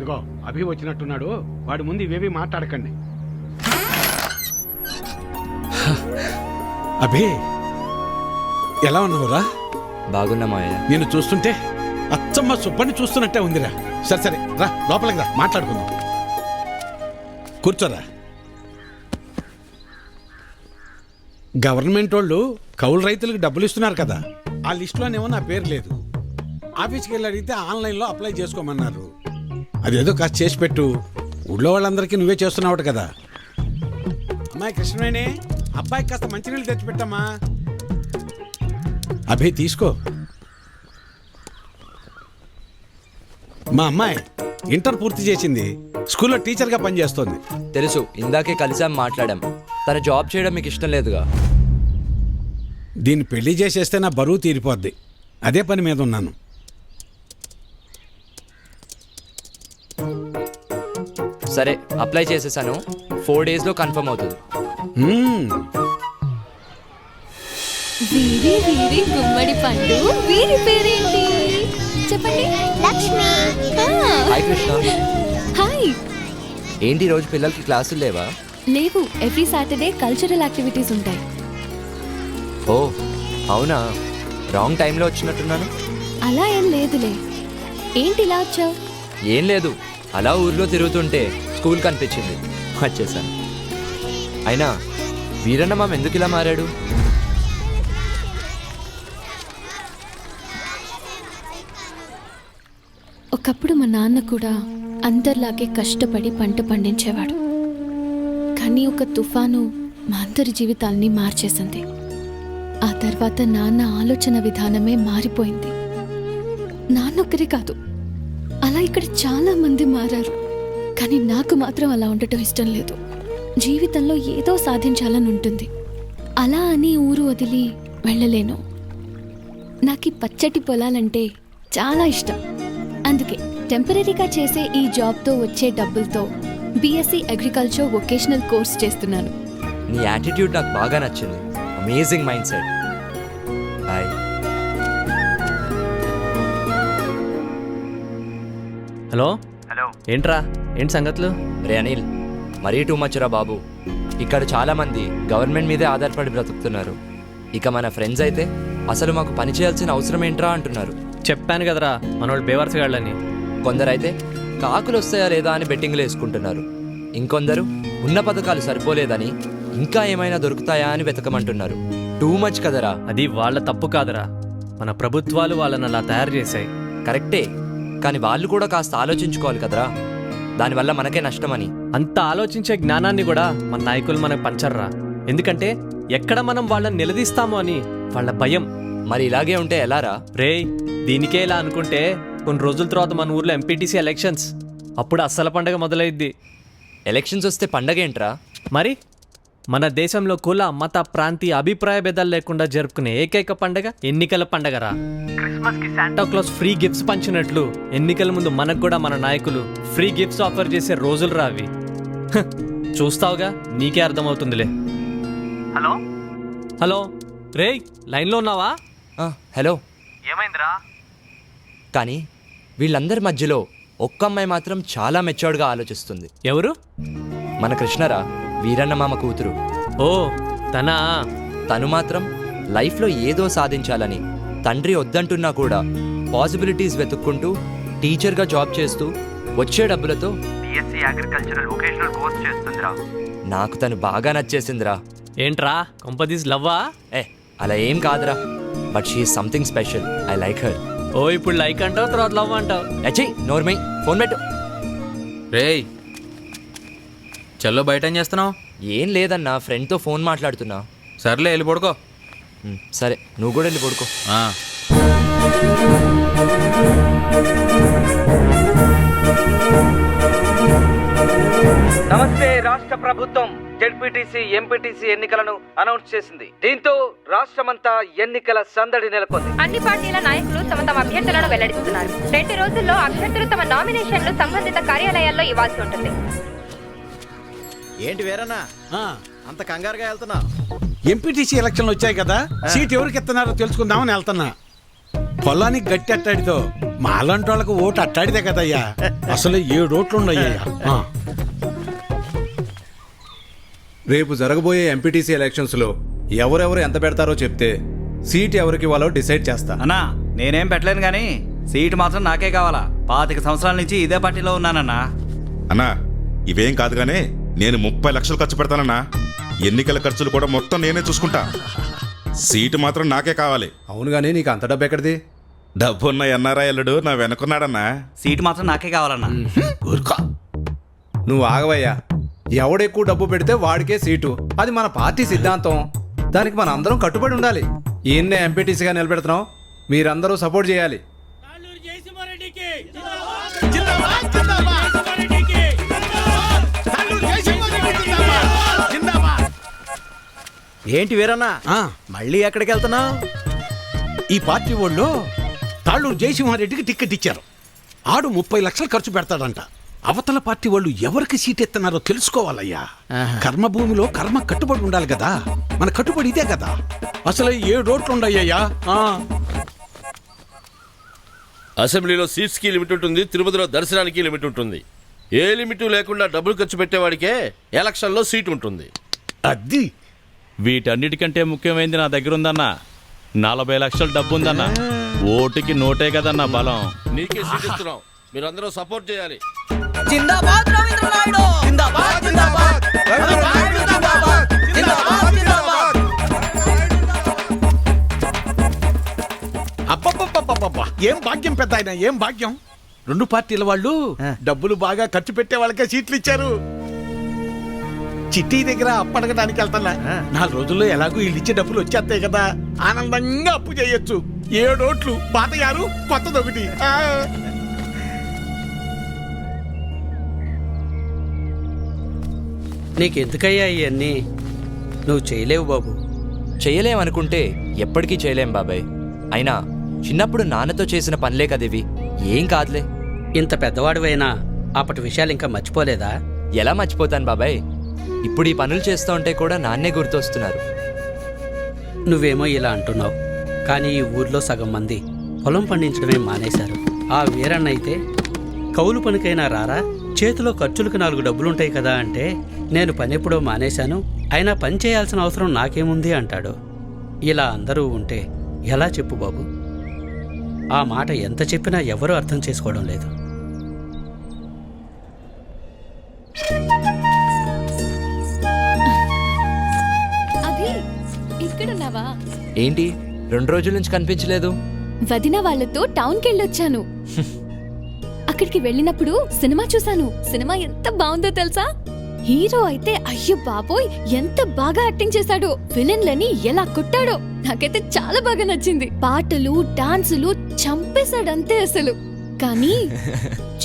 అదిగో అభి వచ్చినట్టున్నాడు, వాడి ముందు ఇవేవి మాట్లాడకండి. అభి ఎలా ఉన్నావురా? బాగున్నా మావయ్య. నేను చూస్తుంటే అచ్చమ్మ సుబ్బని చూస్తున్నట్టే ఉందిరా. సరే సరే రా, లోపలికి రా, మాట్లాడుకుందాం. కూర్చోరా. గవర్నమెంట్ వాళ్ళు కౌలు రైతులకు డబ్బులు ఇస్తున్నారు కదా, ఆ లిస్టులోనేమో నా పేరు లేదు. ఆఫీస్కి వెళ్ళి అడిగితే ఆన్లైన్లో అప్లై చేసుకోమన్నారు. అదేదో కాస్త చేసి పెట్టు. ఊళ్ళో వాళ్ళందరికీ నువ్వే చేస్తున్నావు కదా. అమ్మాయి కృష్ణవేణి, అబ్బాయికి కాస్త మంచినీళ్ళు తెచ్చిపెట్టమ్మా. అభి తీసుకో. మా అమ్మాయి ఇంటర్ పూర్తి చేసింది, స్కూల్లో టీచర్గా పనిచేస్తోంది. తెలుసు, ఇందాకే కలిసాం, మాట్లాడాం. తన జాబ్ చేయడం మీకు ఇష్టం లేదుగా. దీన్ని పెళ్లి చేసేస్తే నా బరువు తీరిపోద్ది, అదే పని మీద ఉన్నాను. సరే, అప్లై చేసేసాను. 4 daysలో కన్ఫర్మ్ అవుతుంది. వీరి వీరి గుమ్మడి పండు, వీరి పేరేంటి చెప్పండి? లక్ష్మి. హాయ్ కృష్ణ. హాయ్. ఏంటి రోజు పిల్లలకి క్లాసులు లేవా? లేవు, ఎవ్రీ సాటర్డే కల్చరల్ యాక్టివిటీస్ ఉంటాయి. ఓ అవునా, రాంగ్ టైంలో వచ్చినట్టున్నాను. అలా ఏం లేదులే. ఏంటి ఇలా వచ్చావు? ఏం లేదు, అలా ఊర్లో తిరుగుతుంటే స్కూల్ కనిపించింది, వచ్చేసాను. అయినా వీరన్న మామ ఎందుకు ఇలా మారాడు? ఒకప్పుడు మా నాన్న కూడా అందరిలాగే కష్టపడి పంట పండించేవాడు. కానీ ఒక తుఫాను మా అందరి జీవితాల్ని మార్చేసింది. ఆ తర్వాత నాన్న ఆలోచన విధానమే మారిపోయింది. నాన్నొక్కరే కాదు, అలా ఇక్కడ చాలా మంది మారారు. కానీ నాకు మాత్రం అలా ఉండటం ఇష్టం లేదు. జీవితంలో ఏదో సాధించాలని ఉంటుంది. అలా అని ఊరు వదిలి వెళ్ళలేను. నాకు పచ్చటి పొలాలంటే చాలా ఇష్టం. అందుకే టెంపరీగా చేసే ఈ జాబ్తో వచ్చే డబ్బులతో బీఎస్సీ అగ్రికల్చర్ వొకేషనల్ కోర్స్ చేస్తున్నాను. నీ యాటిట్యూడ్ నాకు బాగా నచ్చింది. Amazing mind set. Hi. Hello hello, ఏంట్రా, ఏంటి సంగతులు? రే అనిల్, మరీ టూ మచ్ రా బాబు. ఇక్కడ చాలా మంది గవర్నమెంట్ మీదే ఆధారపడి బ్రతుకుతున్నారు. ఇక మన ఫ్రెండ్స్ అయితే అసలు మాకు పని చేయాల్సిన అవసరం ఏంట్రా అంటున్నారు. చెప్పాను కదరా, మనోళ్ళు బేవర్సగాళ్ళని. కొందరైతే కాకులు వస్తాయా లేదా అని బెట్టింగ్లు వేసుకుంటున్నారు. ఇంకొందరు ఉన్న పథకాలు సరిపోలేదని ఇంకా ఏమైనా దొరుకుతాయా అని వెతకమంటున్నారు. టూ మచ్ కదరా. అది వాళ్ళ తప్పు కాదురా, మన ప్రభుత్వాలు వాళ్ళని అలా తయారు చేశాయి. కరెక్టే, కానీ వాళ్ళు కూడా కాస్త ఆలోచించుకోవాలి కదరా, దానివల్ల మనకే నష్టమని. అంత ఆలోచించే జ్ఞానాన్ని కూడా మన నాయకులు మనకు పంచర్రా. ఎందుకంటే ఎక్కడ మనం వాళ్ళని నిలదీస్తామో అని వాళ్ళ భయం. మరి ఇలాగే ఉంటే ఎలారా? రేయ్, దీనికే ఇలా అనుకుంటే కొన్ని రోజుల తర్వాత మన ఊర్లో ఎంపీటీసీ ఎలక్షన్స్, అప్పుడు అస్సల పండగ మొదలైద్ది. ఎలక్షన్స్ వస్తే పండగ ఏంట్రా? మరి మన దేశంలో కుల మత ప్రాంతీయ అభిప్రాయ భేదాలు లేకుండా జరుపుకునే ఏకైక పండగ ఎన్నికల పండగరా. క్రిస్మస్ కి శాంటా క్లాస్ ఫ్రీ గిఫ్ట్స్ పంచినట్లు ఎన్నికల ముందు మనకు కూడా మన నాయకులు ఫ్రీ గిఫ్ట్స్ ఆఫర్ చేసే రోజులు రా అవి. చూస్తావుగా, నీకే అర్థమవుతుందిలే. హలో హలో, రేయ్ లైన్లో ఉన్నావా? హలో, ఏమైందిరా? కానీ వీళ్ళందరి మధ్యలో ఒక్క అమ్మాయి మాత్రం చాలా మెచ్యూర్డ్గా ఆలోచిస్తుంది. ఎవరు? మన కృష్ణరా, వీరన్న మామ కూతురు. ఓ తనా? తను మాత్రం లైఫ్లో ఏదో సాధించాలని తండ్రి వద్దంటున్నా కూడా పాసిబిలిటీస్ వెతుక్కుంటూ టీచర్గా జాబ్ చేస్తూ వచ్చే డబ్బులతో బీఎస్సీ అగ్రికల్చరల్ వొకేషనల్ కోర్స్ చేస్తుందిరా. నాకు తను బాగా నచ్చేసిందిరా. ఏంట్రా, కొంపదీస్ లవ్వా? అలా ఏం కాదురా, but she is something special. I like her. ఓ ఇప్పుడు లైక్ అంటావు, తర్వాత లవ్ అంటావు. అచ్చయ్ నోర్మై, ఫోన్ పెట్టు. రేయ్ చల్లో, బయట ఏం చేస్తున్నావు? ఏం లేదన్నా, ఫ్రెండ్తో ఫోన్ మాట్లాడుతున్నా. సర్లే, వెళ్ళి పడుకో. సరే, నువ్వు కూడా వెళ్ళి పడుకో. నమస్తే. రాష్ట్ర ప్రభుత్వం జెడ్పీటీసీ ఎంపీటీసీ ఎన్నికలను అనౌన్స్ చేసింది. దీంతో రాష్ట్రమంతా ఎన్నికల సందడి నెలకొంది. అన్ని పార్టీల నాయకులు తమ తమ అభ్యర్థులను వెల్లడిస్తున్నారు. 2 రోజుల్లో అభ్యర్థులు తమ నామినేషన్లు సంబంధిత కార్యాలయాల్లో ఇవ్వాల్సి ఉంటుంది. ఏంటి వేరన్నా అంత కంగారుగా వెళ్తున్నా? ఎంపీటీసీ ఎలక్షన్లు వచ్చాయి కదా, సీట్ ఎవరికి ఇస్తున్నారో తెలుసుకుందామని వెళ్తున్నా. పొలానికి గట్టి అట్టాడితో మాలాంటి వాళ్ళకు ఓటు అట్టాడితే కదయ్యా. అసలు 7 ఓట్లు ఉన్నాయ్యా. రేపు జరగబోయే ఎంపీటీసీ ఎలక్షన్స్లో ఎవరెవరు ఎంత పెడతారో చెప్తే సీట్ ఎవరికి ఇవ్వాలో డిసైడ్ చేస్తా. అన్నా నేనేం పెట్టలేను కానీ సీటు మాత్రం నాకే కావాలా. 25 సంవత్సరాల నుంచి ఇదే పార్టీలో ఉన్నానన్నా. అన్నా ఇవేం కాదు గానీ నేను 30 లక్షలు ఖర్చు పెడతానన్నా. ఎన్నికల ఖర్చులు కూడా మొత్తం నేనే చూసుకుంటా. సీటు మాత్రం నాకే కావాలి. అవును కానీ నీకు అంత డబ్బు ఎక్కడిది? డబ్బున్న ఎన్ఆర్ఐ అల్లుడు నా వెనుకున్నాడన్నా. సీటు మాత్రం నాకే కావాలన్నా. ఊరుకో. నువ్వు ఆగవయ్యా. ఎవడెక్కువ డబ్బు పెడితే వాడికే సీటు. అది మన పార్టీ సిద్ధాంతం. దానికి మన అందరం కట్టుబడి ఉండాలి. ఈయన్నే ఎంపీటీసీగా నిలబెడుతున్నాం. మీరందరూ సపోర్ట్ చేయాలి. ఏంటి వీరన్నా మళ్ళీ ఎక్కడికి వెళ్తున్నావు? ఈ పార్టీ వాళ్ళు తాళ్ళూరు జయసింహారెడ్డికి టికెట్ ఇచ్చారు. ఆడు 30 లక్షలు ఖర్చు పెడతాడంట. అవతల పార్టీ వాళ్ళు ఎవరికి సీట్ ఎత్తన్నారో తెలుసుకోవాలయ్యా. కర్మభూమిలో కర్మ కట్టుబడి ఉండాలి కదా. మన కట్టుబడి ఇదే కదా. అసలు 7 ఓట్లు ఉండయ్యా. అసెంబ్లీలో సీట్స్కి లిమిట్ ఉంటుంది, తిరుపతిలో దర్శనానికి లిమిట్ ఉంటుంది. ఏ లిమిట్ లేకుండా డబ్బులు ఖర్చు పెట్టేవాడికే ఎలక్షన్లో సీట్ ఉంటుంది. అది వీటన్నిటికంటే ముఖ్యమైనది నా దగ్గర ఉందన్న. 40 లక్షల డబ్బు ఉందన్న. ఓటుకి నోటే కదన్న బలం. నీకే సీట్ ఇస్తున్నాం, మీరందరూ సపోర్ట్ చేయాలి. అబ్బబ్బబ్బబ్బబ్బా, ఏం భాగ్యం పెద్ద ఆయన, ఏం భాగ్యం. 2 పార్టీల వాళ్ళు డబ్బులు బాగా ఖర్చు పెట్టే వాళ్ళకే సీట్లు ఇచ్చారు. చిట్టి దగ్గర అప్పడగడానికి వెళ్తున్నా. 4 రోజుల్లో ఎలాగో వీళ్ళు ఇచ్చే డబ్బులు వచ్చేస్తాయి కదా. ఆనందంగా అప్పు చేయొచ్చు. 7 ఓట్లు, పాత 6, కొత్తదొకటి. నీకెందుకయ్యా ఇవన్నీ? నువ్వు చేయలేవు బాబు. చేయలేమనుకుంటే ఎప్పటికీ చేయలేం బాబాయ్. అయినా చిన్నప్పుడు నాన్నతో చేసిన పనులే కదివి. ఏం కాదులే. ఇంత పెద్దవాడివైనా అప్పటి విషయాలు ఇంకా మర్చిపోలేదా? ఎలా మర్చిపోతాను బాబాయ్? ఇప్పుడు ఈ పనులు చేస్తూ ఉంటే కూడా నాన్నే గుర్తొస్తున్నారు. నువ్వేమో ఇలా అంటున్నావు, కానీ ఈ ఊర్లో సగం మంది పొలం పండించడమే మానేశారు. ఆ వీరన్న అయితే కౌలు పనికైనా రారా, చేతిలో ఖర్చులకు 4 డబ్బులుంటాయి కదా అంటే, నేను పని ఎప్పుడో మానేశాను, అయినా పని చేయాల్సిన అవసరం నాకేముంది అంటాడు. ఇలా అందరూ ఉంటే ఎలా చెప్పు బాబు? ఆ మాట ఎంత చెప్పినా ఎవరూ అర్థం చేసుకోవడం లేదు. ఇక్కడున్నావా? ఏంటి 2 రోజుల నుంచి కనిపించలేదు? వదిన వాళ్ళతో టౌన్కి వెళ్ళొచ్చాను. అక్కడికి వెళ్ళినప్పుడు సినిమా చూశాను. సినిమా ఎంత బాగుందో తెలుసా? హీరో అయితే అయ్యో బాబోయ్ ఎంత బాగా యాక్టింగ్ చేశాడో, విలన్లని ఎలా కొట్టాడో నాకైతే చాలా బాగా నచ్చింది. పాటలు, డాన్సులు చంపేశాడంతే అసలు. కానీ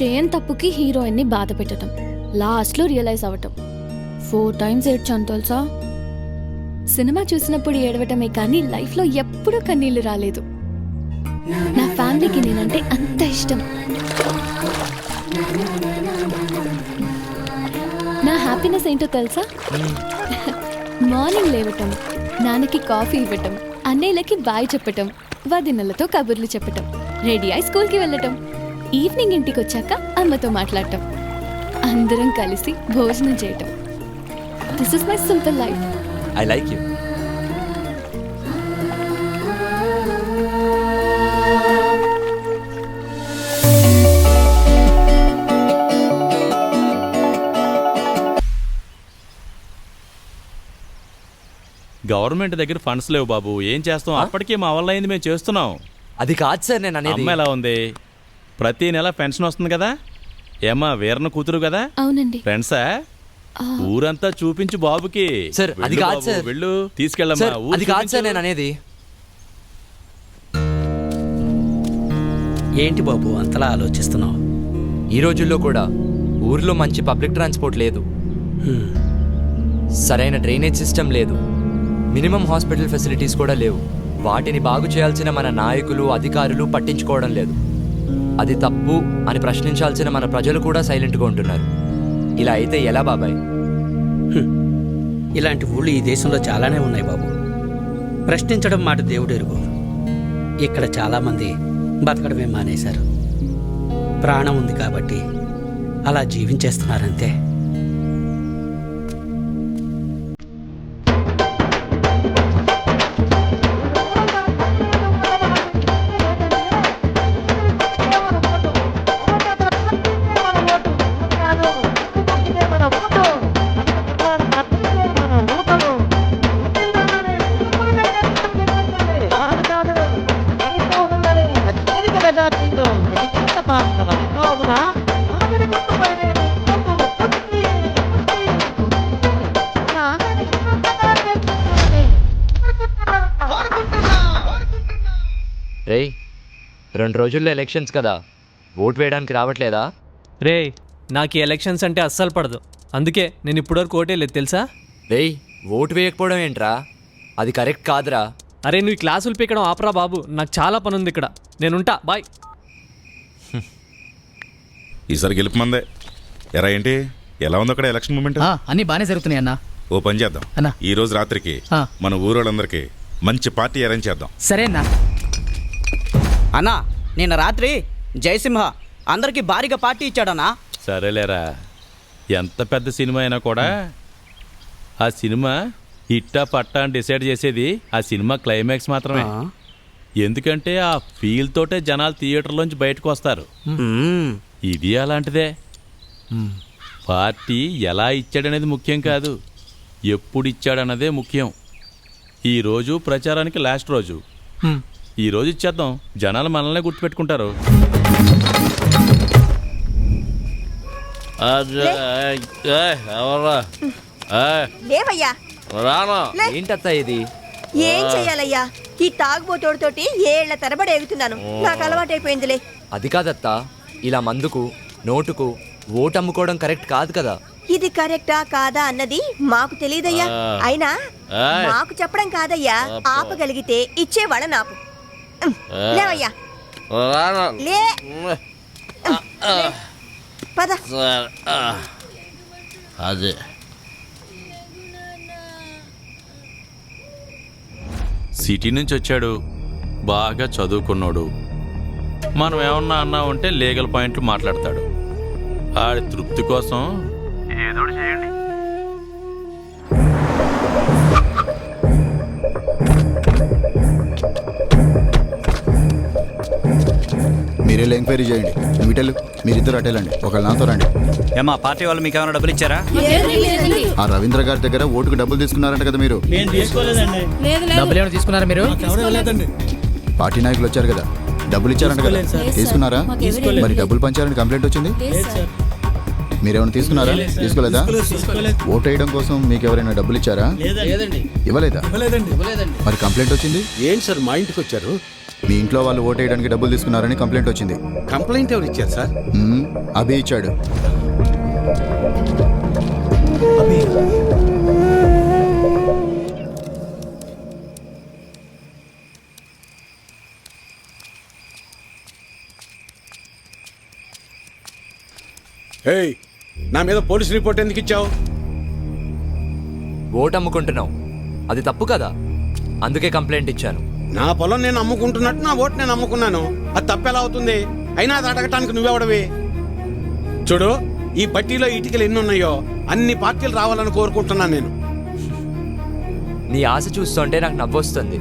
చేయని తప్పుకి హీరోయిన్ ని బాధ పెట్టడం, లాస్ట్ లో రియలైజ్ అవ్వటం. 4 టైమ్స్ ఏడ్చాను తెలుసా. సినిమా చూసినప్పుడు ఏడవటమే కానీ లైఫ్ లో ఎప్పుడూ కన్నీళ్లు రాలేదు. నా ఫ్యామిలీకి నేనంటే అంత ఇష్టం. నా హ్యాపీనెస్ ఏంటో తెలుసా? మార్నింగ్ లేవటం, నాన్నకి కాఫీ ఇవ్వటం, అన్నయ్యలకి బాయ్ చెప్పటం, వదినలతో కబుర్లు చెప్పటం, రెడీ అయి స్కూల్కి వెళ్ళటం, ఈవినింగ్ ఇంటికి వచ్చాక అమ్మతో మాట్లాడటం, అందరం కలిసి భోజనం చేయటం. This is my simple life. I like you. Government దగ్గర ఫండ్స్ లేవు బాబు. ఏం చేస్తాం? అప్పటికే మా వల్ల అయింది, మేము చేస్తున్నాం. అది కాదు సార్ నేను అనేది. అమ్మ ఎలా ఉంది? ప్రతి నెల పెన్షన్ వస్తుంది కదా. ఏమ్మా వీరన్న కూతురు కదా? అవునండి. ఫ్రెండ్సా? ఊరంతా చూపించు బాబుకి. సార్ అది కాదు సార్. వెళ్ళు తీసుకెళ్ళమ్మా. అది కాదు సార్ నేను అనేది. ఏంటి బాబు అంతలా ఆలోచిస్తున్నావు? ఈ రోజుల్లో కూడా ఊర్లో మంచి పబ్లిక్ ట్రాన్స్పోర్ట్ లేదు, సరైన డ్రైనేజ్ సిస్టమ్ లేదు, మినిమం హాస్పిటల్ ఫెసిలిటీస్ కూడా లేవు. వాటిని బాగు చేయాల్సిన మన నాయకులు, అధికారులు పట్టించుకోవడం లేదు. అది తప్పు అని ప్రశ్నించాల్సిన మన ప్రజలు కూడా సైలెంట్గా ఉంటున్నారు. ఇలా అయితే ఎలా బాబాయ్? ఇలాంటి ఊళ్ళు ఈ దేశంలో చాలానే ఉన్నాయి బాబు. ప్రశ్నించడం మాట దేవుడు ఎరుగు. ఇక్కడ చాలామంది బతకడమే మానేశారు. ప్రాణం ఉంది కాబట్టి అలా జీవించేస్తున్నారంతే. రేయ్ 2 రోజుల్లో ఎలక్షన్స్ కదా, ఓటు వేయడానికి రావట్లేదా? రే నాకు ఈ ఎలక్షన్స్ అంటే అస్సలు పడదు, అందుకే నేను ఇప్పటివరకు ఓటే లేదు తెలుసా. రేయ్ ఓటు వేయకపోవడం ఏంట్రా, అది కరెక్ట్ కాదురా. అరే నువ్వు ఈ క్లాసులు పీకడం ఆపరా బాబు, నాకు చాలా పని ఉంది ఇక్కడ, నేనుంటా, బాయ్. ఈసారి గెలుపు మందే. ఎరా ఏంటి ఎలా ఉంది అక్కడ ఎలక్షన్ మూమెంట్? అన్ని బాగానే జరుగుతున్నాయి అన్న. ఓ పని చేద్దాం, అన్నా. ఈ రోజు రాత్రికి మన ఊరోళ్ళందరికీ మంచి పార్టీ అరేంజ్ చేద్దాం. సరే అన్న. అన్నా నిన్న రాత్రి జయసింహ అందరికి భారీగా పార్టీ ఇచ్చాడన్నా. సరేలేరా, ఎంత పెద్ద సినిమా అయినా కూడా ఆ సినిమా హిట్టా పట్టా అని డిసైడ్ చేసేది ఆ సినిమా క్లైమాక్స్ మాత్రమే. ఎందుకంటే ఆ ఫీల్ తోటే జనాలు థియేటర్లోంచి బయటకు వస్తారు. ఇది అలాంటిదే. పార్టీ ఎలా ఇచ్చాడనేది ముఖ్యం కాదు, ఎప్పుడు ఇచ్చాడన్నదే ముఖ్యం. ఈరోజు ప్రచారానికి లాస్ట్ రోజు, ఈరోజు ఇచ్చేద్దాం, జనాలు మనల్నే గుర్తుపెట్టుకుంటారు. లేవయ్యా, ఏంటత్తా ఇది? ఏం చెయ్యాలయ్యా, ఈ తాగుబోతోడితోటి ఏళ్ల తరబడి ఎగుతున్నాను, నాకు అలవాటైపోయిందిలే. అది కాదత్తా, ఇలా మందుకు నోటుకు ఓటు అమ్ముకోవడం కరెక్ట్ కాదు కదా. ఇది కరెక్టా కాదా అన్నది మాకు తెలియదయ్యా. అయినా మాకు చెప్పడం కాదయ్యా, ఆపగలిగితే ఇచ్చేవాళ్ళ నాపు. లేవయ్యా, లే పద. అదే సిటీ నుంచి వచ్చాడు, బాగా చదువుకున్నాడు. మనం ఏమన్నా అన్నామంటే లీగల్ పాయింట్లు మాట్లాడతాడు. ఆడి తృప్తి కోసం ఏదో చేయండి. మీరెళ్ళి ఎంక్వైరీ చేయండి. మీటెళ్ళు, మీరిద్దరు అటెళ్ళండి, ఒకళ్ళు నాతో రండి. ఏమా పార్టీ వాళ్ళు మీకు ఏమైనా డబ్బులు ఇచ్చారా? ఆ రవీంద్ర గారి దగ్గర ఓటుకు డబ్బులు తీసుకున్నారంట కదా మీరు? డబ్బులు ఏమైనా తీసుకున్నారా మీరు? పార్టీ నాయకులు వచ్చారు కదా, డబ్బులు ఇచ్చారంట కదా, తీసుకున్నారా? మరి డబ్బులు పంచారని కంప్లైంట్ వచ్చింది. మీరేమైనా తీసుకున్నారా? తీసుకోలేదా? ఓటు వేయడం కోసం మీకు ఎవరైనా డబ్బులు ఇచ్చారా? ఇవ్వలేదా? మరి కంప్లైంట్ వచ్చింది. ఏంటి సార్ మా ఇంటికి వచ్చారు? మీ ఇంట్లో వాళ్ళు ఓటు వేయడానికి డబ్బులు తీసుకున్నారని కంప్లైంట్ వచ్చింది. కంప్లైంట్ ఎవరు ఇచ్చారు సార్? అభి ఇచ్చాడు. ఏయ్, నా మీద పోలీస్ రిపోర్ట్ ఎందుకు ఇచ్చావు? ఓటు అమ్ముకుంటున్నావు, అది తప్పు కదా, అందుకే కంప్లైంట్ ఇచ్చాను. నా పొలం నేను అమ్ముకుంటున్నట్టు నా ఓటు నేను అమ్ముకున్నాను, అది తప్పెలా అవుతుంది? అయినా అది అడగటానికి నువ్వెవడవి? చూడు, ఈ పట్టీలో ఇటుకలు ఎన్ని ఉన్నాయో అన్ని పార్టీలు రావాలని కోరుకుంటున్నాను నేను. నీ ఆశ చూస్తుంటే నాకు నవ్వొస్తుంది.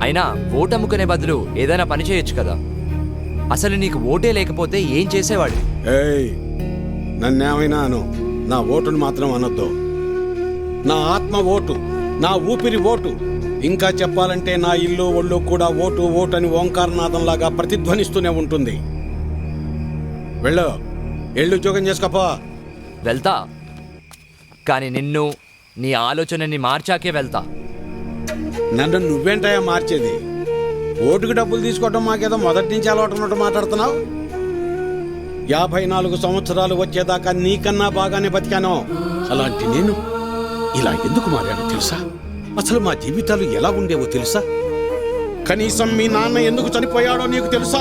అయినా ఓటు అమ్ముకునే బదులు ఏదైనా పని చేయొచ్చు కదా. అసలు నీకు ఓటే లేకపోతే ఏం చేసేవాడు? ఏయ్, నన్నేమైనా అను, నా ఓటును మాత్రం అనొద్దు. నా ఆత్మ ఓటు, నా ఊపిరి ఓటు, ఇంకా చెప్పాలంటే నా ఇల్లు ఒళ్ళు కూడా ఓటు ఓటు అని ఓంకారనాథంలాగా ప్రతిధ్వనిస్తూనే ఉంటుంది. వెళ్ళు, ఎళ్ళు ఉద్యోగం చేసుకోపో. వెళ్తా, కానీ నిన్ను నీ ఆలోచనని మార్చాకే వెళ్తా. నన్ను నువ్వేంటయా మార్చేది? ఓటుకు డబ్బులు తీసుకోవడం మాకేదో మొదటి నుంచి అలవాటు ఉన్నట్టు మాట్లాడుతున్నావు. 54 సంవత్సరాలు వచ్చేదాకా నీకన్నా బాగానే బతికాను. అలాంటి నేను ఇలా ఎందుకు మారాను తెలుసా? అసలు మా జీవితాలు ఎలా ఉండేవో తెలుసా? కనీసం మీ నాన్న ఎందుకు చనిపోయాడో నీకు తెలుసా?